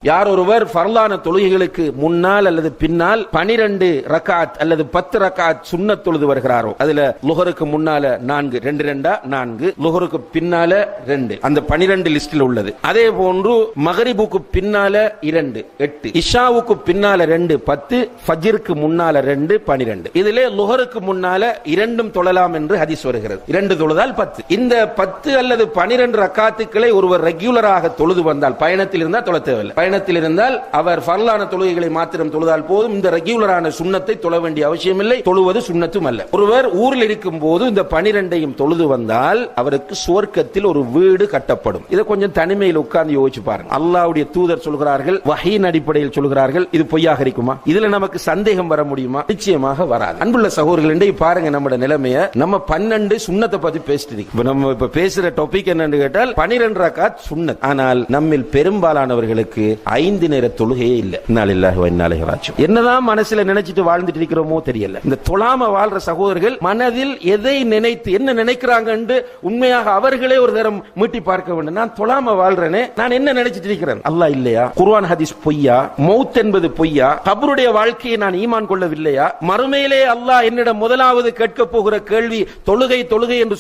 யார் ஒருவர் ஃபர்லான தொழுகைகளுக்கு முன்னால் அல்லது பின்னால் 12 ரக்காத் அல்லது 10 ரக்காத் சுன்னத் தொழுது வருகிறாரோ, அதுல லுஹருக்கு முன்னால 4 2 2 4, லுஹருக்கு பின்னால 2, அந்த 12 லிஸ்டில் உள்ளது. அதே போன்று மகரிபுக்கு பின்னால 2 8, இஷாவுக்கு பின்னால 2 10, ஃபஜ்ருக்கு முன்னால 2 12. இதிலே லுஹருக்கு முன்னால 2 தொழலாம் என்று ஹதீஸ் வருகிறது. 2 தொழுதால் 10. இந்த 10 அல்லது 12 ரக்காத்துக்களை ஒருவர் ரெகுலராக தொழுது வந்தால், பயணத்தில் இருந்தால் தொழ தேவையில்லை. பயணத்தில் இருந்தால் அவர் ஃபர்லான தொழுகைகளை மாத்திரம் தொழுதால் போதும். இந்த ரெகுலரான சுன்னத்தை தொழ வேண்டிய அவசியம் இல்லை. தொழுவது சுன்னத்தும் அல்ல. ஒருவர் ஊரில் இருக்கும் போது இந்த 12ஐயும் தொழுது வந்தால் அவருக்கு சுவர்க்கத்தில் ஒரு வீடு கட்டப்படும். இதை கொஞ்சம் தனிமையில் உட்கார்ந்து யோசிச்சு பாருங்க. அல்லாஹ்வுடைய தூதர் சொல்கிறார்கள், வஹீன் அடிப்படையில் சொல்கிறார்கள். இது பொய்யாக இருக்குமா? இதுல நமக்கு சந்தேகம் வர முடியுமா? நிச்சயமாக வராது. அன்புள்ள சகோதரர்கள், இன்றைக்கு பாருங்க நம்ம நிலைமையை. நம்ம 12 சுன்னத்தை பத்தி பேசிட்டு இருக்கோம். நம்ம இப்ப பேசுற டாபிக் என்னன்னு கேட்டால் 12 ரக்காத் சுன்னத். ஆனால் நம்மில் பெரும்பாலானவர்களுக்கு 5 நேர தொழுகையே இல்ல. என்னதான் மனசுல நினைச்சிட்டு வாழ்ந்துட்டு இருக்கிறோமோ தெரியல. இந்த தொழாம வாழ்ற சகோதரர்கள் மனதில் எதை நினைத்து என்ன நினைக்கிறாங்க என்று உண்மையாக அவர்களே ஒரு தரம் மீட்டி பார்க்க வேண்டும். நான் தொழாம வாழ்றேனே, நான் என்ன நினைச்சிட்டு இருக்கிறேன்? அல்லாஹ் இல்லையா? குர்ஆன் ஹதீஸ் பொய்யா? மௌத் என்பது பொய்யா? கபருடைய வாழ்க்கையை நான் ஈமான் கொள்ளவில்லையா? மறுமையிலே அல்லாஹ் என்னிடம் முதலாவது கேட்க போகிற கேள்வி தொழுகை தொழுகை என்று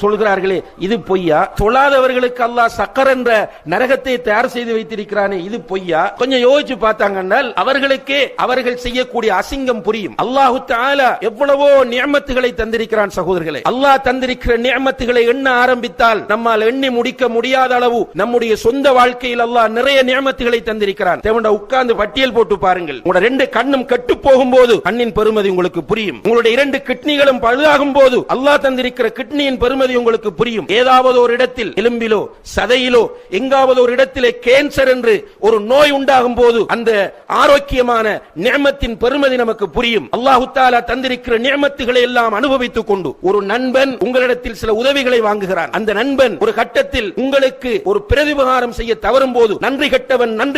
சொல்கிறார்களே, இது பொய்யா? தொழாதவர்களுக்கு அல்லாஹ் சக்கர் என்ற நரகத்தை தயார் செய்து வைத்திருக்கிறானே, இது பொய்யா? கொஞ்சம் யோசிச்சு பார்த்தாங்கன்னா அவர்களுக்கே அவர்கள் செய்யக்கூடிய அசிங்கம் புரியும். அல்லாஹு தஆலா எவ்வளவோ நிஅமத்துகளை தந்திருக்கிறான் சகோதரர்களே. அல்லாஹ் தந்திருக்கிற நிஅமத்துகளை எண்ண ஆரம்பித்தால் நம்மால் எண்ணி முடிக்க முடியாத அளவு நம்முடைய சொந்த வாழ்க்கையில் அல்லாஹ் நிறைய நிஅமத்துகளை தந்திருக்கிறான். தேவண்டா உட்கார்ந்து பட்டியல் போட்டு பாருங்கள். உங்களுடைய 2 கண்ணும் கெட்டு போகும்போது கண்ணின் பெருமதி உங்களுக்கு புரியும். உங்களுடைய 2 கிட்னிகளும் பழுதாகும் போது அல்லாஹ் தந்திருக்கிற கிட்னியின் பெருமதி உங்களுக்கு புரியும். ஏதாவது ஒரு இடத்தில் எலும்பிலோ சதையிலோ எங்காவது ஒரு இடத்திலே கேன்சர் என்று ஒரு நோய் உண்டாகும் போது அந்த ஆரோக்கியமான நிஅமத்தின் பெருமதி நமக்கு புரியும். அல்லாஹ் தஆலா தந்திருக்கிற நிஅமத்துகளை எல்லாம் அனுபவித்துக் கொண்டு ஒரு நண்பன் உங்களிடத்தில் சில உதவிகளை வாங்குகிறான். அந்த நண்பன் ஒரு கட்டத்தில் உங்களுக்கு ஒரு பிரதிபகாரம் செய்ய தவறும் போது நன்றி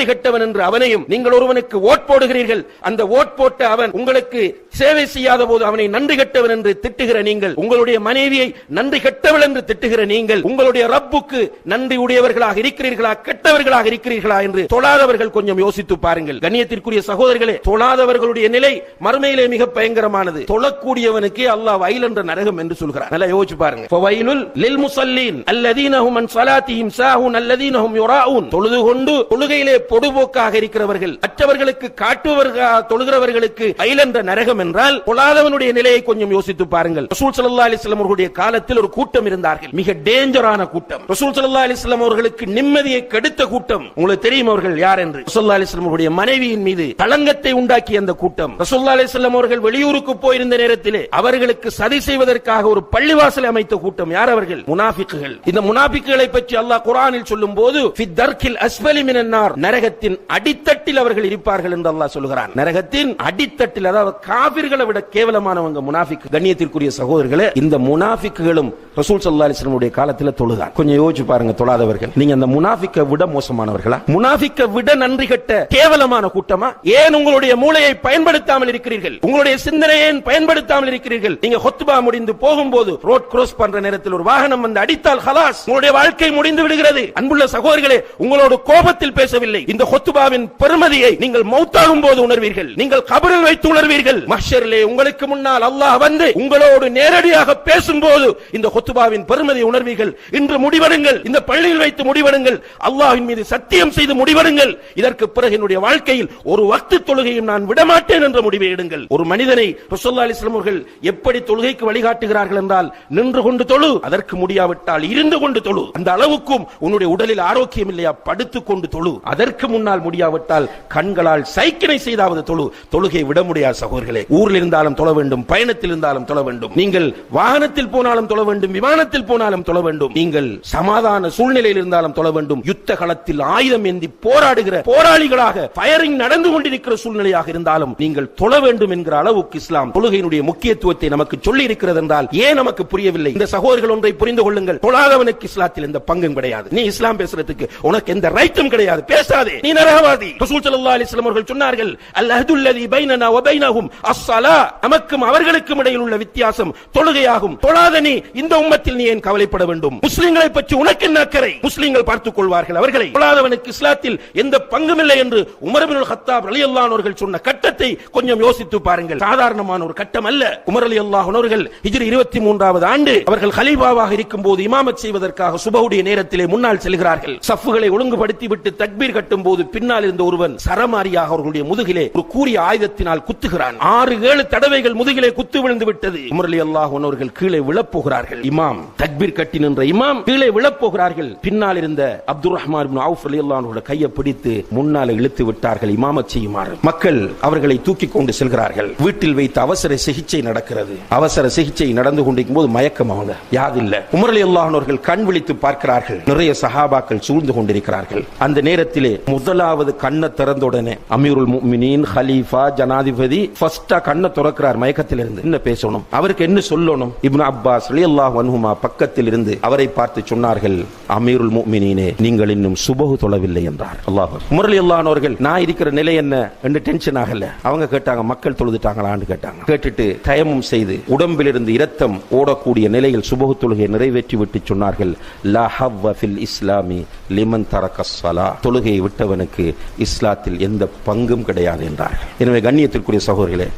கெட்டவன் என்று அவனையும், நீங்கள் ஒருவனுக்கு ஓட் போடுகிறீர்கள், அந்த ஓட் போட்ட அவன் உங்களுக்கு சேவை செய்யாத போது அவனை நன்றி கெட்டவன் என்று திட்டுகிற நீங்கள், உங்களுடைய மனைவியை நன்றி கெட்டவள் என்று திட்டுகிற நீங்கள், உங்களுடைய ரப்புக்கு நன்றி உடையவர்களாக இருக்கிறீர்களா கெட்டவர்களாக இருக்கிறீர்களா என்று தொழாதவர்கள் கொஞ்சம் யோசித்து பாருங்கள். கண்ணியத்திற்குரிய சகோதரர்களே, தொழாதவர்களுடைய நிலை மறுமையிலே மிக பயங்கரமானது. தொழக்கூடியவனுக்கு அல்லாஹ் வயல் என்ற நரகம் என்று சொல்கிறார். நல்லா யோசிச்சு பாருங்க. ஃபவைலுல் லில் முஸல்லீன் அல்லதீன ஹும் அன் ஸலாத்திஹிம் சாஹூன் அல்லதீன ஹும் யுராஊன். தொழுது கொண்டு தொழுகையிலே பொடுபோக்காக இருக்கிறவர்கள், மற்றவர்களுக்கு காட்டுவவர்களாக தொழுகிறவர்களுக்கு வயல் என்ற நரகம் என்றால் தொழாதவனுடைய நிலையை கொஞ்சம் யோசித்து பாருங்கள். ரசூல் ஸல்லல்லாஹு அலைஹி வஸல்லம் அவர்களுடைய காலத்தில் ஒரு கூட்டம் இருந்தார்கள், மிக டேஞ்சரான கூட்டம். ரசூல் ஸல்லல்லாஹு அலைஹி வஸல்லம் அவர்களுக்கு நிம்மதியை கெடுத்த கூட்டம். உங்களுக்கு தெரியும் அவர்கள் யார் என்று? ரசூலுல்லாஹி அலைஹி வஸல்லம் அவருடைய மனைவியின் மீது களங்கத்தை உண்டாக்கிய அந்த கூட்டம். ரசூலுல்லாஹி அலைஹி வஸல்லம் அவர்கள் வெளியூருக்கு போயிருந்த நேரத்திலே அவர்களுக்கு சதி செய்வதற்காக ஒரு பள்ளிவாசலை அமைத்த கூட்டம். யார் அவர்கள்? முனாஃபிக்குகள். இந்த முனாஃபிக்குகளை பற்றி அல்லாஹ் குர்ஆனில் சொல்லும்போது ஃபி தர்கில் அஸ்ஃபலி மினன் நார், நரகத்தின் அடித்தட்டில் அவர்கள் இருப்பார்கள் என்று அல்லாஹ் சொல்கிறான். நரகத்தின் அடித்தட்டில், அதாவது காபிர்களை விட கேவலமானவங்க முனாஃபிக். கண்ணியத்திற்குரிய சகோதரர்களே, இந்த முனாஃபிக்குகளும் ரசூல் ஸல்லல்லாஹு அலைஹி வஸல்லம் உடைய காலத்தில் தொழுதான். கொஞ்சம் யோசிச்சு பாருங்க. தொழாதவர்கள் நீங்க அந்த முனாஃபிக்கை விட மோசமானவர்களா? முனாஃபிக்கை விட நன்றி கட்ட கேவலமான கூட்டமா? ஏன் உங்களுடைய மூளையை பயன்படுத்தாமல் இருக்கிறீர்கள்? உங்களுடைய சிந்தனையை ஏன் பயன்படுத்தாமல் இருக்கிறீர்கள்? நீங்க ஹுத்பா முடிந்து போகும்போது ரோட் கிராஸ் பண்ற நேரத்தில் ஒரு வாகனம் வந்து அடித்தால் ஹலாஸ், உங்களுடைய வாழ்க்கை முடிந்து விடுகிறது. அன்புள்ள சகோதரர்களே, உங்களோடு கோபத்தில் பேசவில்லை. இந்த ஹுத்பாவின் பெருமதியை நீங்கள் மௌத்தாகும் போது உணர்வீர்கள். நீங்கள் கபரில் வைத்து உணர்வீர்கள். மஹ்ஷரிலே உங்களுக்கு முன்னால் அல்லாஹ் வந்து உங்களோடு நேரடியாக பேசும்போது இந்த ஹுத்பாவின் பெருமதியை உணர்வீர்கள். இன்று முடிவெடுங்கள். இந்த பள்ளியில் வைத்து முடிவெடுங்கள். அல்லாஹ்வின் மீது சத்தியம் செய்து முடிவெடுங்கள். இதற்கு பிறகு என்னுடைய வாழ்க்கையில் ஒரு வக்து தொழுகையும் நான் விடமாட்டேன் என்ற முடிவை எடுங்கள். ஒரு மனிதனை ரசூலுல்லாஹி அலைஹி வஸல்லம் அவர்கள் எப்படி தொழுகைக்கு வழிகாட்டுகிறார்கள் என்றால், நின்று கொண்டு தொழு, அதற்கு முடியாவிட்டால் இருந்து கொண்டு தொழு. அந்த அளவுக்கும் உன்னுடைய உடலில் ஆரோக்கியம் இல்லையா, படுத்துக் கொண்டு தொழு. அதற்கு முன்னால் முடியாவிட்டால் கண்களால் சைக்கினை செய்தாவது தொழு. தொழுகை விட முடியாது சகோதரர்களே. ஊரில் இருந்தாலும் தொழ வேண்டும், பயணத்தில் இருந்தாலும் தொழ வேண்டும். நீங்கள் வாகனத்தில் போனாலும் தொழ வேண்டும், விமானத்தில் போனாலும் தொழ வேண்டும். நீங்கள் சமாதான சூழ்நிலையில் இருந்தாலும் தொழ வேண்டும். யுத்த களத்தில் ஆயுதம் ஏந்தி போராடுகிற போராளிகளாக ஃபயரிங் நடந்து கொண்டிருக்கிற சூழ்நிலையாக இருந்தாலும் நீங்கள் தொழ வேண்டும் என்கிற அளவுக்கு இஸ்லாம் தொழுகையினுடைய முக்கியத்துவத்தை நமக்கு சொல்லி இருக்கிறது என்றால் ஏன் நமக்கு புரியவில்லை? இந்த சகோதரர்கள் ஒன்றை புரிந்து கொள்ளுங்கள். தொழாதவனுக்கு இஸ்லாத்தில் எந்த பங்கும் கிடையாது. நீ இஸ்லாம் பேசுறதுக்கு உனக்கு எந்த ரைட்டும் கிடையாது. பேசாதே, நீ நரகவாதி. ரசூல் ஸல்லல்லாஹு அலைஹி வஸல்லம் அவர்கள் சொன்னார்கள், அல் அஹ்துல்லதி பைனனா வ பைனஹும் அஸ்ஸலா, நமக்கும் அவர்களுக்கும் இடையில் உள்ள வித்தியாசம் தொழுகையாகும். தொழாத நீ இந்த உம்மத்தில் நீ ஏன் கவலைப்பட வேண்டும்? முஸ்லிம்களை பற்றி உனக்கு என்ன அக்கறை? முஸ்லிம்கள் பார்த்துக் கொள்வார்கள் அவர்களை. தொழாதவனுக்கு இஸ்லாத்தில் எந்த பங்கும் இல்லை என்று உமர் இப்னுல் கத்தாப் ரலியல்லாஹு அன்ஹு அவர்கள் சொன்ன கட்டத்தை கொஞ்சம் யோசித்து பாருங்கள். சாதாரணமான ஒரு கட்டம் அல்ல. உமர் ரலியல்லாஹு அன்ஹு அவர்கள் ஹிஜ்ரி 23வது ஆண்டு அவர்கள் கலீஃபாவாக இருக்கும்போது இமாமத் செய்வதற்காக சுபஹுடைய நேரத்திலே முன்னால் செல்கிறார்கள். சஃப்களை ஒழுங்குபடுத்தி விட்டு தக்பீர் கட்டும் போது பின்னால் இருந்த ஒருவன் சரமாரியாக அவர்களுடைய முதுகிலே ஒரு கூரிய ஆயுதத்தினால் குத்துகிறான். 6-7 தடவைகள் முதுகிலே குத்து விழுந்து விட்டது. உமர் ரலியல்லாஹு அன்ஹு அவர்கள் கீழே விழப்போகிறார்கள். இமாம் தக்பீர் கட்டி நின்ற இமாம் கீழே விழப்போகிறார்கள். பின்னால் இருந்த அப்துர் ரஹ்மான் இப்னு அவுஃப் ரலியல்லாஹு அன்ஹு கையை பிடித்து முன்னால் இழுத்து விட்டார்கள் இமாமத் செய்யுமாறு. மக்கள் அவர்களை தூக்கி கொண்டு செல்கிறார்கள். வீட்டில் வைத்து அவசர சிகிச்சை நடக்கிறது. அவசர சிகிச்சை நடந்து கொண்டிருக்கும் போது மயக்கம் அவங்க யாதில்ல. உமர் ரலியல்லாஹு அன்ஹு அவர்கள் கண் விழித்து பார்க்கிறார்கள். நிறைய சஹாபாக்கள் சூழ்ந்து கொண்டிருக்கிறார்கள். அந்த நேரத்திலே முதலாவது கண்ணை திறந்த உடனே அமீருல் முஃமினீன் கலீஃபா ஜனாதிபதி ஃபர்ஸ்டா கண்ணை திறக்கிறார் மயக்கத்தில் இருந்து. என்ன பேசணும், அவருக்கு என்ன சொல்லணும்? இப்னு அப்பாஸ் ரலியல்லாஹு அன்ஹுமா பக்கத்தில் இருந்து அவரை பார்த்து சொன்னார்கள், அமீருல் முஃமினீனே, நீங்கள் இன்னும் சுபஹு தொழவில்லை என்றார். அல்லாஹ். உமர் ரலியல்லாஹு அன்ஹு அவர்கள் நான் இருக்கிற நிலை என்ன என்று டென்ஷன் ஆகல. அவங்க கேட்டாங்க, மக்கள் தொழுதுட்டாங்களான்னு கேட்டாங்க. கேட்டுட்டு தயமும் செய்து உடம்பிலிருந்து இரத்தம் ஓடக்கூடிய நிலையில் சுபஹு தொழுகையை நிறைவேற்றி விட்டு சொன்னார்கள், லா ஹவ்வ ஃபில் இஸ்லாமி லிமன் தரக ஸலா, தொழுகையை விட்டவனுக்கு இஸ்லாத்தில் எந்த பங்கும் கிடையாது என்றார்கள். எனவே கண்ணியத்திற்குரிய சகோதரர்களே,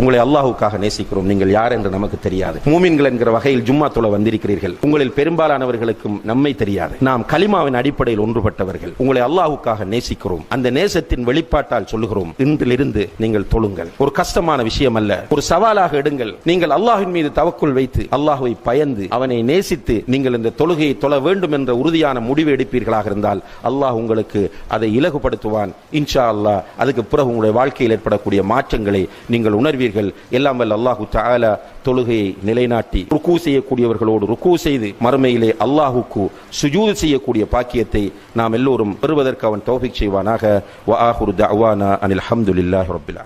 உங்களை அல்லாஹ்வுக்காக நேசிக்கிறோம். நீங்கள் யார் என்று நமக்கு தெரியாது. மூமின்கள் என்கிற வகையில் ஜும்மா தொழ வந்திருக்கிறீர்கள். உங்களில் பெரும்பாலானவர்களுக்கும் நம்மை தெரியாது. நாம் கலிமாவின் அடிப்படையில் ஒன்றுபட்டவர்கள். உங்களை அல்லாஹ்வுக்காக நேசிக்கிறோம். அந்த நேசத்தின் வெளிப்பாட்டால் சொல்லுகிறோம், இன்றிலிருந்து நீங்கள் தொழுங்கள். ஒரு கஷ்டமான விஷயம் அல்ல, ஒரு சவாலாக எடுங்கள். நீங்கள் அல்லாஹ்வின் மீது தவக்குல் வைத்து அல்லாஹ்வை பயந்து அவனை நேசித்து நீங்கள் இந்த தொழுகையை தொழ வேண்டும் என்ற உறுதியான முடிவு எடுப்பீர்களாக இருந்தால் அல்லாஹ் உங்களுக்கு அதை இலகுபடுத்துவான் இன்ஷா அல்லாஹ். அதுக்கு பிறகு உங்களுடைய வாழ்க்கையில் ஏற்படக்கூடிய மாற்றங்களை நீங்கள் உணர்வீர்கள். எல்லாம் வல்ல அல்லாஹு தஆலா தொழுகையை நிலைநாட்டி ருக்கூ செய்யக்கூடியவர்களோடு ருக்கூ செய்து மறுமையிலே அல்லாஹுக்கு சுஜூத் செய்யக்கூடிய பாக்கியத்தை நாம் எல்லோரும் பெறுவதற்கு அவன் தௌஃபீக் செய்வானாக. வ ஆகிரு தஅவானா அனில் ஹம்துலில்லாஹி ரப்பில் ஆலமீன்.